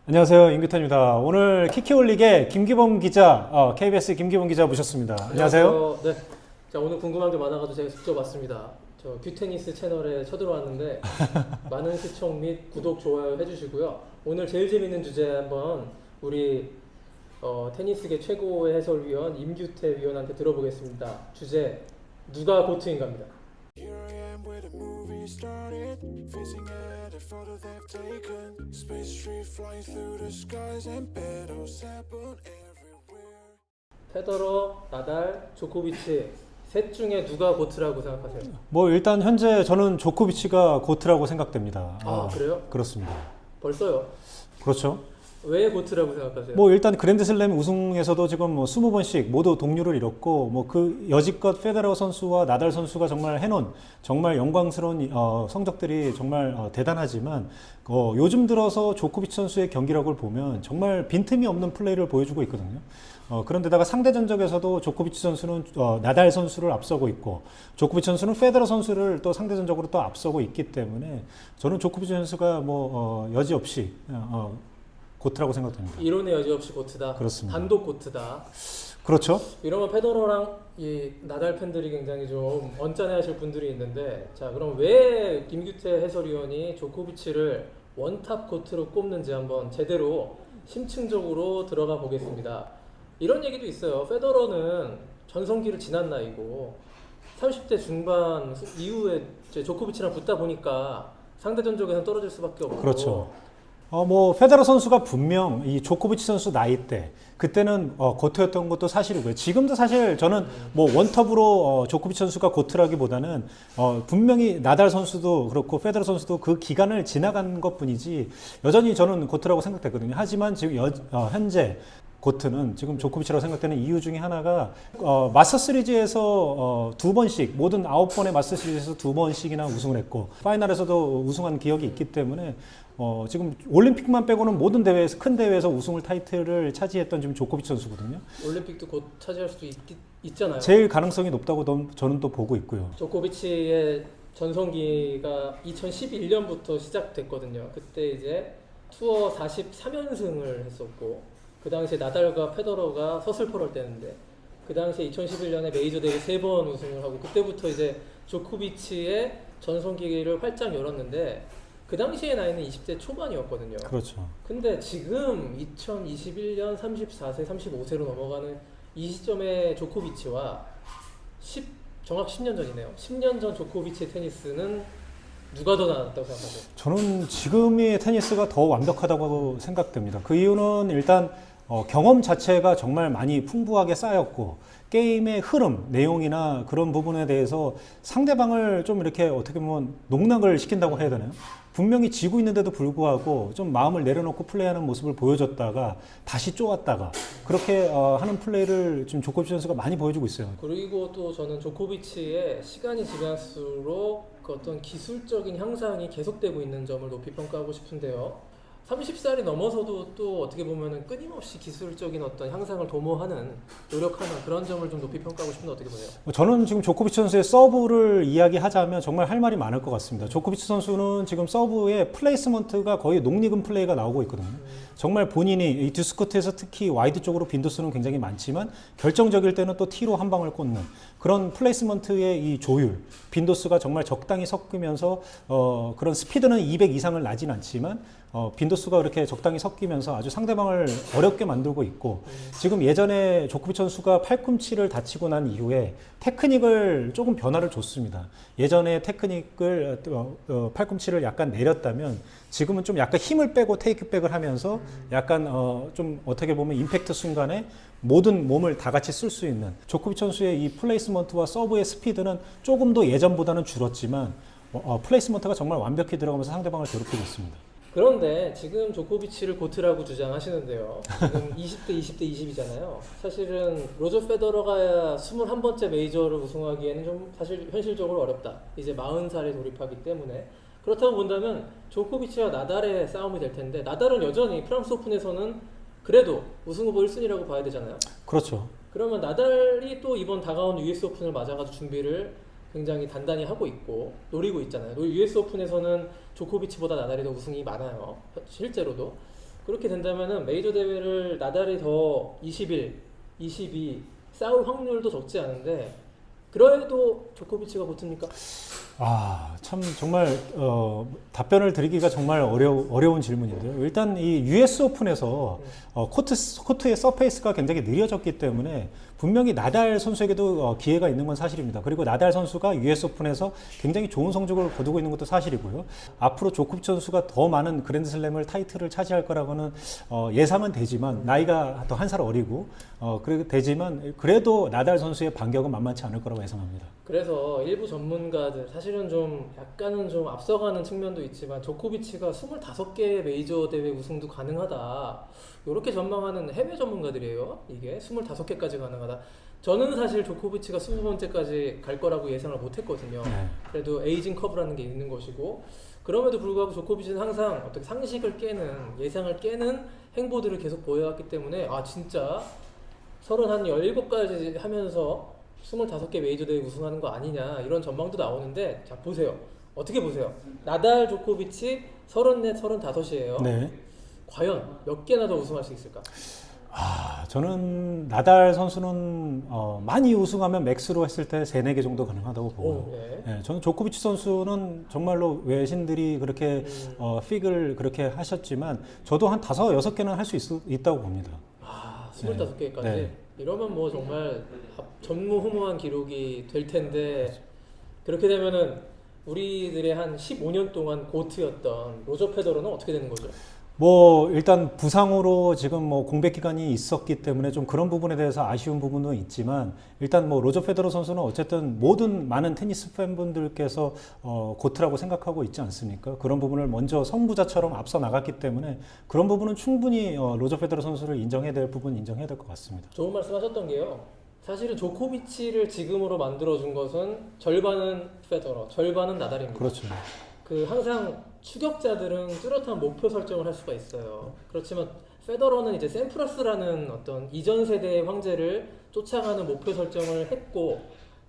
안녕하세요. 임규태입니다. 오늘 키키올릭의 김기범 기자, KBS 김기범 기자 모셨습니다. 안녕하세요. 네. 자, 오늘 궁금한 게 많아가지고 제가 직접 왔습니다. 저 큐테니스 채널에 쳐들어왔는데 많은 시청 및 구독, 좋아요 해주시고요. 오늘 제일 재밌는 주제 한번 우리 테니스계 최고의 해설위원 임규태 위원한테 들어보겠습니다. 주제 누가 고트인가입니다. Here I am where the movie started, facing at a photo they've taken. Space tree flying through the skies and battles happen everywhere. 페더러, 나달, 조코비치 셋 중에 누가 고트라고 생각하세요? 뭐 일단 현재 저는 조코비치가 고트라고 생각됩니다. 그래요? 그렇습니다. 벌써요? 그렇죠. 왜 고트라고 생각하세요? 뭐 일단 그랜드슬램 우승에서도 지금 뭐 20번씩 모두 동률을 이뤘고 뭐 그 여지껏 페데러 선수와 나달 선수가 정말 해놓은 정말 영광스러운 성적들이 정말 대단하지만 요즘 들어서 조코비치 선수의 경기력을 보면 정말 빈틈이 없는 플레이를 보여주고 있거든요. 그런데다가 상대 전적에서도 조코비치 선수는 나달 선수를 앞서고 있고 조코비치 선수는 페데러 선수를 또 상대 전적으로 또 앞서고 있기 때문에 저는 조코비치 선수가 뭐 여지없이 고트라고 생각됩니다. 이론의 여지없이 고트다. 그렇습니다. 단독 고트다. 그렇죠. 이러면 페더러랑 이 나달 팬들이 굉장히 좀 언짢아하실 분들이 있는데, 자 그럼 왜 김규태 해설위원이 조코비치를 원탑 고트로 꼽는지 한번 제대로 심층적으로 들어가 보겠습니다. 이런 얘기도 있어요. 페더러는 전성기를 지난 나이고 30대 중반 이후에 이제 조코비치랑 붙다 보니까 상대 전적에서는 떨어질 수밖에 없고. 그렇죠. 뭐 페데러 선수가 분명 이 조코비치 선수 나이 때 그때는 고트였던 것도 사실이고요. 지금도 사실 저는 뭐 원톱으로 조코비치 선수가 고트라기보다는 분명히 나달 선수도 그렇고 페데러 선수도 그 기간을 지나간 것뿐이지 여전히 저는 고트라고 생각되거든요. 하지만 지금 현재 고트는 지금 조코비치라고 생각되는 이유 중에 하나가 마스터 시리즈에서 두 번씩 모든 9번의 마스터 시리즈에서 두 번씩이나 우승을 했고 파이널에서도 우승한 기억이 있기 때문에 지금 올림픽만 빼고는 모든 대회에서 큰 대회에서 우승을 타이틀을 차지했던 지금 조코비치 선수거든요. 올림픽도 곧 차지할 수도 있잖아요. 제일 가능성이 높다고 저는 또 보고 있고요. 조코비치의 전성기가 2011년부터 시작됐거든요. 그때 이제 투어 43연승을 했었고 그 당시에 나달과 페더러가 서슬퍼럴 때는데 그 당시에 2011년에 메이저 대회 3번 우승을 하고 그때부터 이제 조코비치의 전성기를 활짝 열었는데 그 당시의 나이는 20대 초반이었거든요. 그렇죠. 근데 지금 2021년 34세, 35세로 넘어가는 이 시점의 조코비치와 정확 10년 전이네요. 10년 전 조코비치의 테니스는 누가 더 나았다고 생각하세요? 저는 지금의 테니스가 더 완벽하다고 생각됩니다. 그 이유는 일단 경험 자체가 정말 많이 풍부하게 쌓였고 게임의 흐름, 내용이나 그런 부분에 대해서 상대방을 좀 이렇게 어떻게 보면 농락을 시킨다고 해야 되나요? 분명히 지고 있는데도 불구하고 좀 마음을 내려놓고 플레이하는 모습을 보여줬다가 다시 쪼았다가 그렇게 하는 플레이를 지금 조코비치 선수가 많이 보여주고 있어요. 그리고 또 저는 조코비치의 시간이 지날수록 그 어떤 기술적인 향상이 계속되고 있는 점을 높이 평가하고 싶은데요. 30살이 넘어서도 또 어떻게 보면은 끊임없이 기술적인 어떤 향상을 도모하는 노력하는 그런 점을 좀 높이 평가하고 싶은데 어떻게 보세요? 저는 지금 조코비치 선수의 서브를 이야기하자면 정말 할 말이 많을 것 같습니다. 조코비치 선수는 지금 서브의 플레이스먼트가 거의 농익은 플레이가 나오고 있거든요. 정말 본인이 이 듀스코트에서 특히 와이드 쪽으로 빈도수는 굉장히 많지만 결정적일 때는 또 티로 한 방을 꽂는 그런 플레이스먼트의 이 조율, 빈도수가 정말 적당히 섞이면서 그런 스피드는 200 이상을 나진 않지만 빈도수가 그렇게 적당히 섞이면서 아주 상대방을 어렵게 만들고 있고 지금 예전에 조코비치 선수가 팔꿈치를 다치고 난 이후에 테크닉을 조금 변화를 줬습니다. 예전에 테크닉을 팔꿈치를 약간 내렸다면 지금은 좀 약간 힘을 빼고 테이크백을 하면서 약간 좀 어떻게 보면 임팩트 순간에 모든 몸을 다 같이 쓸 수 있는 조코비치 선수의 이 플레이스먼트와 서브의 스피드는 조금 더 예전보다는 줄었지만 플레이스먼트가 정말 완벽히 들어가면서 상대방을 괴롭히고 있습니다. 그런데 지금 조코비치를 고트라고 주장하시는데요. 지금 20대, 20대, 20이잖아요. 사실은 로저 페더러가 21번째 메이저를 우승하기에는 좀 사실 현실적으로 어렵다. 이제 40살에 돌입하기 때문에. 그렇다고 본다면 조코비치와 나달의 싸움이 될 텐데 나달은 여전히 프랑스 오픈에서는 그래도 우승 후보 1순위라고 봐야 되잖아요. 그렇죠. 그러면 나달이 또 이번 다가오는 US 오픈을 맞아가지고 준비를 굉장히 단단히 하고 있고 노리고 있잖아요. US 오픈에서는 조코비치보다 나달이 더 우승이 많아요. 실제로도. 그렇게 된다면은 메이저 대회를 나달이 더 21, 22 싸울 확률도 적지 않은데 그래도 조코비치가 붙습니까? 참 정말 답변을 드리기가 정말 어려운 질문인데요. 일단 이 US 오픈에서 코트의 서페이스가 굉장히 느려졌기 때문에 분명히 나달 선수에게도 기회가 있는 건 사실입니다. 그리고 나달 선수가 US 오픈에서 굉장히 좋은 성적을 거두고 있는 것도 사실이고요. 앞으로 조코비치 선수가 더 많은 그랜드슬램을 타이틀을 차지할 거라고는 예상은 되지만 나이가 더 한 살 어리고 되지만 그래도 나달 선수의 반격은 만만치 않을 거라고 예상합니다. 그래서 일부 전문가들 사실은 좀 약간은 좀 앞서가는 측면도 있지만 조코비치가 25개 메이저 대회 우승도 가능하다 이렇게 전망하는 해외 전문가들이에요. 이게 25개까지 가능하다. 저는 사실 조코비치가 20번째까지 갈 거라고 예상을 못했거든요. 그래도 에이징 커브라는 게 있는 것이고 그럼에도 불구하고 조코비치는 항상 어떻게 상식을 깨는 예상을 깨는 행보들을 계속 보여왔기 때문에 진짜 17까지 하면서 25개 메이저 대회 우승하는 거 아니냐 이런 전망도 나오는데 자 보세요. 어떻게 보세요? 나달 조코비치 34, 35이에요. 네. 과연 몇 개나 더 우승할 수 있을까? 저는 나달 선수는 많이 우승하면 맥스로 했을 때 3, 4개 정도 가능하다고 보고요. 네, 저는 조코비치 선수는 정말로 외신들이 그렇게 픽을 그렇게 하셨지만 저도 한 5, 6개는 할 수 있다고 봅니다. 25개까지? 네. 이러면 뭐 정말 전무후무한 기록이 될 텐데 그렇게 되면은 우리들의 한 15년 동안 고트였던 로저 페더러는 어떻게 되는 거죠? 일단 부상으로 지금 공백 기간이 있었기 때문에 좀 그런 부분에 대해서 아쉬운 부분은 있지만 일단 로저 페더러 선수는 어쨌든 모든 많은 테니스 팬분들께서 고트라고 생각하고 있지 않습니까? 그런 부분을 먼저 선구자처럼 앞서 나갔기 때문에 그런 부분은 충분히 로저 페더러 선수를 인정해야 될 부분 인정해야 될 것 같습니다. 좋은 말씀 하셨던 게요. 사실은 조코비치를 지금으로 만들어준 것은 절반은 페더러, 절반은 나달입니다. 그렇죠. 항상 추격자들은 뚜렷한 목표 설정을 할 수가 있어요. 그렇지만 페더러는 이제 샘프라스라는 어떤 이전 세대의 황제를 쫓아가는 목표 설정을 했고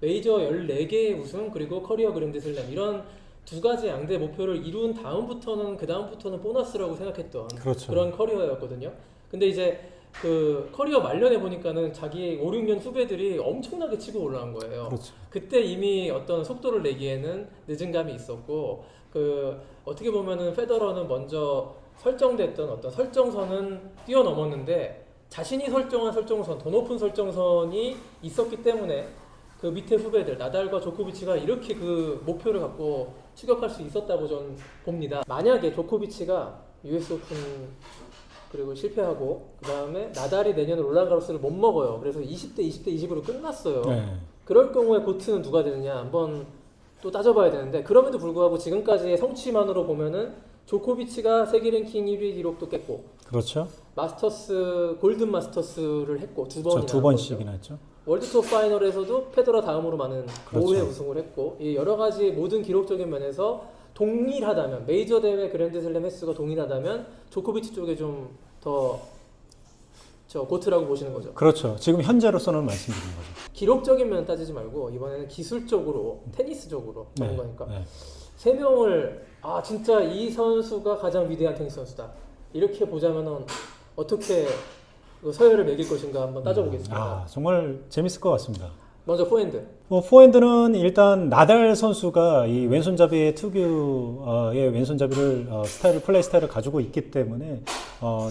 메이저 14개의 우승 그리고 커리어 그랜드슬램 이런 두 가지 양대 목표를 이룬 다음부터는 보너스라고 생각했던 그렇죠. 그런 커리어였거든요. 근데 이제 그 커리어 말년에 보니까는 자기 5, 6년 후배들이 엄청나게 치고 올라온 거예요. 그렇죠. 그때 이미 어떤 속도를 내기에는 늦은 감이 있었고 어떻게 보면은 페더러는 먼저 설정됐던 어떤 설정선은 뛰어넘었는데 자신이 설정한 설정선, 더 높은 설정선이 있었기 때문에 그 밑에 후배들 나달과 조코비치가 이렇게 그 목표를 갖고 추격할 수 있었다고 저는 봅니다. 만약에 조코비치가 US 오픈 그리고 실패하고 그 다음에 나달이 내년에 롤란가로스를 못 먹어요. 그래서 20대 20으로 끝났어요. 네. 그럴 경우에 고트는 누가 되느냐 한번 또 따져봐야 되는데 그럼에도 불구하고 지금까지의 성취만으로 보면은 조코비치가 세계 랭킹 1위 기록도 깼고 그렇죠. 마스터스 골든 마스터스를 했고 두 번이나 두 번씩이나 했죠. 월드투어 파이널에서도 페더러 다음으로 많은 그렇죠. 5회 우승을 했고 이 여러 가지 모든 기록적인 면에서 동일하다면 메이저 대회 그랜드슬램 횟수가 동일하다면 조코비치 쪽에 좀 더 고트라고 보시는 거죠. 그렇죠. 지금 현재로서는 말씀드리는 거죠. 기록적인 면 따지지 말고 이번에는 기술적으로 테니스적으로 보는 거니까 네. 세 명을 진짜 이 선수가 가장 위대한 테니스 선수다 이렇게 보자면은 어떻게 서열을 매길 것인가 한번 따져보겠습니다. 정말 재밌을 것 같습니다. 먼저 포핸드. 포핸드는 일단 나달 선수가 이 왼손잡이의 특유의 왼손잡이를 플레이 스타일을 가지고 있기 때문에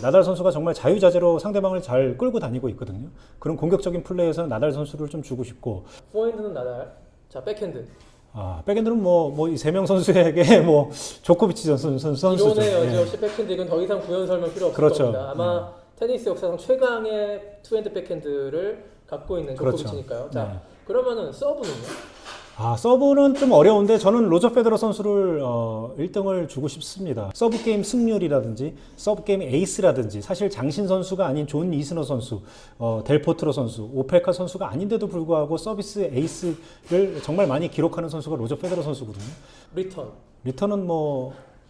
나달 선수가 정말 자유자재로 상대방을 잘 끌고 다니고 있거든요. 그런 공격적인 플레이에서는 나달 선수를 좀 주고 싶고. 포핸드는 나달. 자, 백핸드. 백핸드는 이 세 명 선수에게 조코비치 선수죠. 이론의 여지없이 백핸드 이건 더 이상 부연 설명 필요 없을 그렇죠. 겁니다. 아마 테니스 역사상 최강의 투핸드 백핸드를 갖고 있는 조코비치니까요. 그렇죠. 자, 그러면은 서브는요? 서브는 좀 어려운데 저는 로저 페더러 선수를 1등을 주고 싶습니다. 서브 게임 승률이라든지 서브 게임 에이스라든지 사실 장신 선수가 아닌 존 이스너 선수, 델 포트로 선수, 오펠카 선수가 아닌데도 불구하고 서비스 에이스를 정말 많이 기록하는 선수가 로저 페더러 선수거든요. 리턴. 리턴은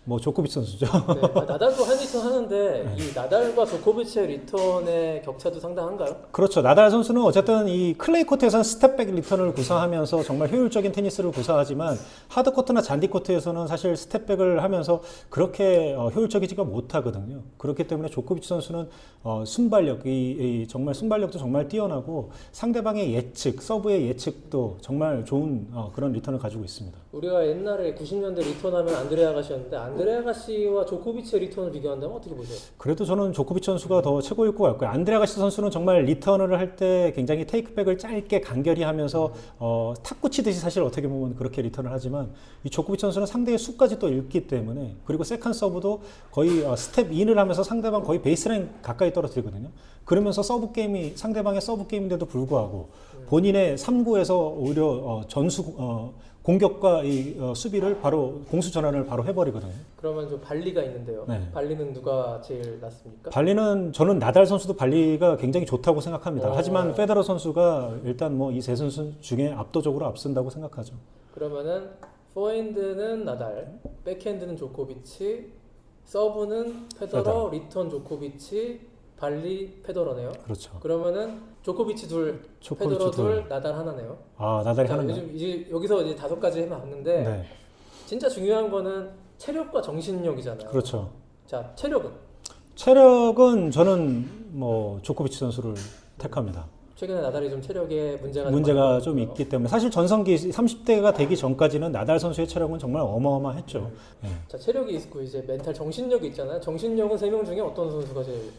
뭐 조코비치 선수죠. 네, 나달도 한 리턴 하는데 네. 이 나달과 조코비치의 리턴의 격차도 상당한가요? 그렇죠. 나달 선수는 어쨌든 이 클레이 코트에서는 스텝백 리턴을 구사하면서 정말 효율적인 테니스를 구사하지만 하드 코트나 잔디 코트에서는 사실 스텝백을 하면서 그렇게 효율적이지가 못하거든요. 그렇기 때문에 조코비치 선수는 순발력, 정말 순발력도 정말 뛰어나고 상대방의 예측, 서브의 예측도 정말 좋은 그런 리턴을 가지고 있습니다. 우리가 옛날에 90년대 리턴하면 안드레아 가시였는데 안드레아 가시와 조코비치의 리턴을 비교한다면 어떻게 보세요? 그래도 저는 조코비치 선수가 더 최고일 것 같고요. 안드레아 가시 선수는 정말 리턴을 할 때 굉장히 테이크백을 짧게 간결히 하면서 탁구 치듯이 사실 어떻게 보면 그렇게 리턴을 하지만 이 조코비치 선수는 상대의 수까지 또 읽기 때문에 그리고 세컨 서브도 거의 스텝 인을 하면서 상대방 거의 베이스라인 가까이 떨어뜨리거든요. 그러면서 서브 게임이 상대방의 서브 게임인데도 불구하고 본인의 3구에서 오히려 공격과 이 수비를 바로 공수 전환을 바로 해버리거든요. 그러면 좀 발리가 있는데요. 네. 발리는 누가 제일 낫습니까? 발리는 저는 나달 선수도 발리가 굉장히 좋다고 생각합니다. 하지만 페더러 선수가 일단 뭐 이 세 선수 중에 압도적으로 앞선다고 생각하죠. 그러면은 포핸드는 나달, 백핸드는 조코비치, 서브는 페더러, 리턴 조코비치, 발리 페더러네요. 그렇죠. 그러면은 조코비치 둘, 조코비치 페더러 둘. 둘, 나달 하나네요. 아, 나달이 자, 하는 요즘 이제 여기서 이제 5가지 해봤는데 네. 진짜 중요한 거는 체력과 정신력이잖아요. 그렇죠. 자, 체력은 체력은 저는 뭐 조코비치 선수를 택합니다. 최근에 나달이 좀 체력에 문제가 문제가 좀 있기 때문에 사실 전성기 30대가 되기 전까지는 나달 선수의 체력은 정말 어마어마했죠. 예. 자, 체력이 있고 이제 멘탈 정신력이 있잖아요. 정신력은 3명 중에 어떤 선수가 제일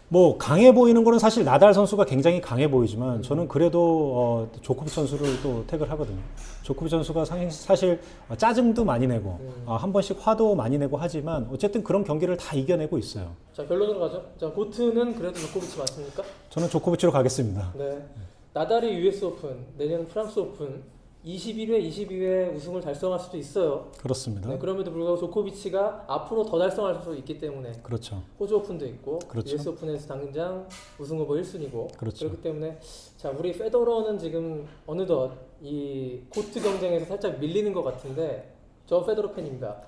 뭐 강해 보이는 거는 사실 나달 선수가 굉장히 강해 보이지만 저는 그래도 조코비치 선수를 또 택을 하거든요. 조코비치 선수가 사실 짜증도 많이 내고 한 번씩 화도 많이 내고 하지만 어쨌든 그런 경기를 다 이겨내고 있어요. 자, 결론으로 가죠. 자, 고트는 그래도 조코비치 맞습니까? 저는 조코비치로 가겠습니다. 네. 나달이 US 오픈, 내년 프랑스 오픈 21회, 22회 우승을 달성할 수도 있어요. 그렇습니다. 네, 그럼에도 불구하고 조코비치가 앞으로 더 달성할 수 있기 때문에 그렇죠. 호주 오픈도 있고 그렇죠. US 오픈에서 당장 우승 후보 1순위고 그렇죠. 그렇기 때문에 자, 우리 페더러는 지금 어느덧 이 코트 경쟁에서 살짝 밀리는 것 같은데 저 페더러 팬입니다.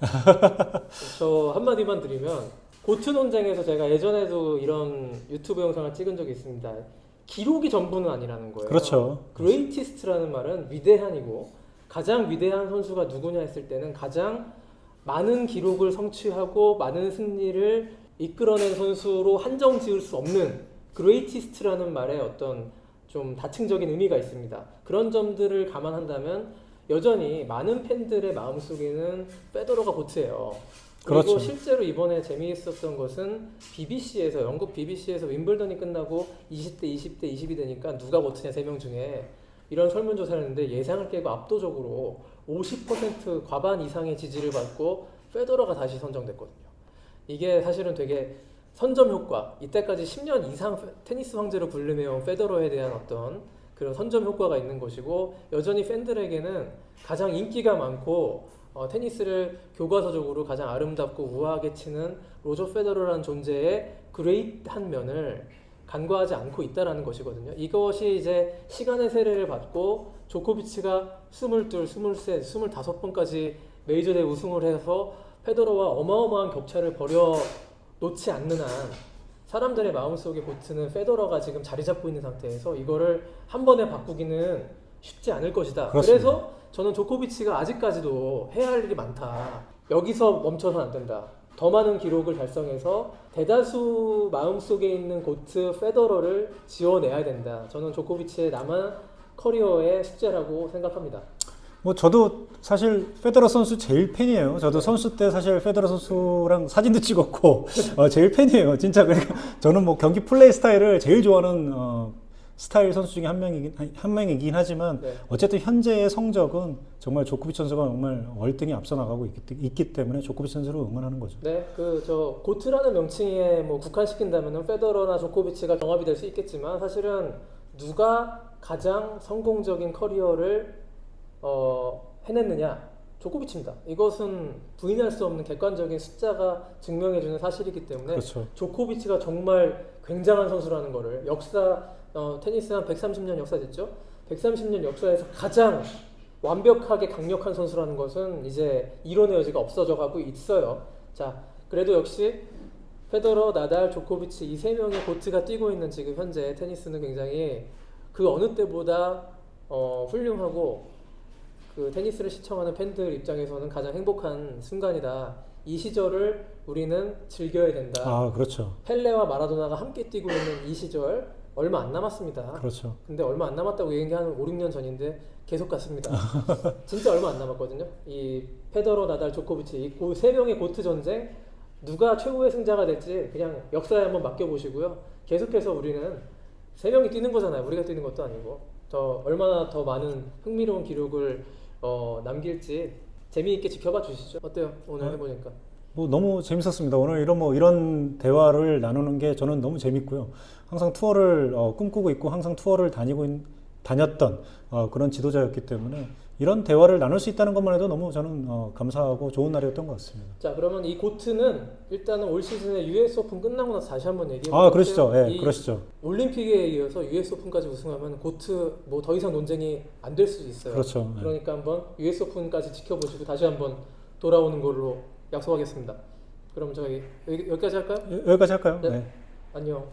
저 한마디만 드리면 고트 논쟁에서 제가 예전에도 이런 유튜브 영상을 찍은 적이 있습니다. 기록이 전부는 아니라는 거예요. 그렇죠. 그레이티스트라는 말은 위대한이고 가장 위대한 선수가 누구냐 했을 때는 가장 많은 기록을 성취하고 많은 승리를 이끌어낸 선수로 한정 지을 수 없는 그레이티스트라는 말에 어떤 좀 다층적인 의미가 있습니다. 그런 점들을 감안한다면 여전히 많은 팬들의 마음속에는 페더러가 고트예요. 그리고 그렇죠. 실제로 이번에 재미있었던 것은 BBC에서 영국 BBC에서 윈블던이 끝나고 20대, 20대, 20이 되니까 누가 고트냐 3명 중에 이런 설문조사를 했는데 예상을 깨고 압도적으로 50% 과반 이상의 지지를 받고 페더러가 다시 선정됐거든요. 이게 사실은 되게 선점 효과, 이때까지 10년 이상 테니스 황제로 불리며온 페더러에 대한 어떤 그런 선점 효과가 있는 것이고 여전히 팬들에게는 가장 인기가 많고 테니스를 교과서적으로 가장 아름답고 우아하게 치는 로저 페더러라는 존재의 그레이트한 면을 간과하지 않고 있다는 것이거든요. 이것이 이제 시간의 세례를 받고 조코비치가 22, 23, 25번까지 메이저 대회 우승을 해서 페더러와 어마어마한 격차를 벌여 놓지 않는 한 사람들의 마음속에 고트는 페더러가 지금 자리 잡고 있는 상태에서 이거를 한 번에 바꾸기는 쉽지 않을 것이다. 그렇습니다. 그래서 저는 조코비치가 아직까지도 해야 할 일이 많다. 여기서 멈춰서는 안 된다. 더 많은 기록을 달성해서 대다수 마음속에 있는 고트 페더러를 지워내야 된다. 저는 조코비치의 남은 커리어의 숙제라고 생각합니다. 뭐 저도 사실 페더러 선수 제일 팬이에요. 저도 선수 때 사실 페더러 선수랑 사진도 찍었고 제일 팬이에요. 진짜 그러니까 저는 뭐 경기 플레이 스타일을 제일 좋아하는 스타일 선수 중에 한 명이긴 하지만 네. 어쨌든 현재의 성적은 정말 조코비치 선수가 정말 월등히 앞서 나가고 있기 때문에 조코비치 선수를 응원하는 거죠. 네, 저 고트라는 명칭에 뭐 국한시킨다면은 페더러나 조코비치가 경합이 될 수 있겠지만 사실은 누가 가장 성공적인 커리어를 해냈느냐? 조코비치입니다. 이것은 부인할 수 없는 객관적인 숫자가 증명해주는 사실이기 때문에 그렇죠. 조코비치가 정말 굉장한 선수라는 거를 테니스 한 130년 역사 됐죠? 130년 역사에서 가장 완벽하게 강력한 선수라는 것은 이제 이론의 여지가 없어져 가고 있어요. 자, 그래도 역시 페더러, 나달, 조코비치 이 세 명의 고트가 뛰고 있는 지금 현재 테니스는 굉장히 그 어느 때보다 훌륭하고 그 테니스를 시청하는 팬들 입장에서는 가장 행복한 순간이다. 이 시절을 우리는 즐겨야 된다. 아, 그렇죠. 펠레와 마라도나가 함께 뛰고 있는 이 시절 얼마 안 남았습니다. 그렇죠. 근데 얼마 안 남았다고 얘기한 5, 6년 전인데 계속 갔습니다. 진짜 얼마 안 남았거든요. 이 페더러, 나달, 조코비치 이 세 명의 고트 전쟁 누가 최고의 승자가 될지 그냥 역사에 한번 맡겨보시고요. 계속해서 우리는 세 명이 뛰는 거잖아요. 우리가 뛰는 것도 아니고 얼마나 더 많은 흥미로운 기록을 남길지 재미있게 지켜봐 주시죠. 어때요? 오늘 해보니까. 뭐 너무 재밌었습니다. 오늘 이런 대화를 나누는 게 저는 너무 재밌고요. 항상 투어를 꿈꾸고 있고 항상 투어를 다녔던 그런 지도자였기 때문에 이런 대화를 나눌 수 있다는 것만 해도 너무 저는 감사하고 좋은 날이었던 것 같습니다. 자, 그러면 이 고트는 일단은 올 시즌에 US 오픈 끝나고 나서 다시 한번 얘기해 볼게요. 아, 그러시죠. 예, 그러시죠. 올림픽에 이어서 US 오픈까지 우승하면 고트 뭐 더 이상 논쟁이 안 될 수도 있어요. 그렇죠. 예. 그러니까 한번 US 오픈까지 지켜보시고 다시 한번 돌아오는 걸로 약속하겠습니다. 그럼 저희 여기까지 할까요? 여기까지 할까요? 네. 네. 안녕.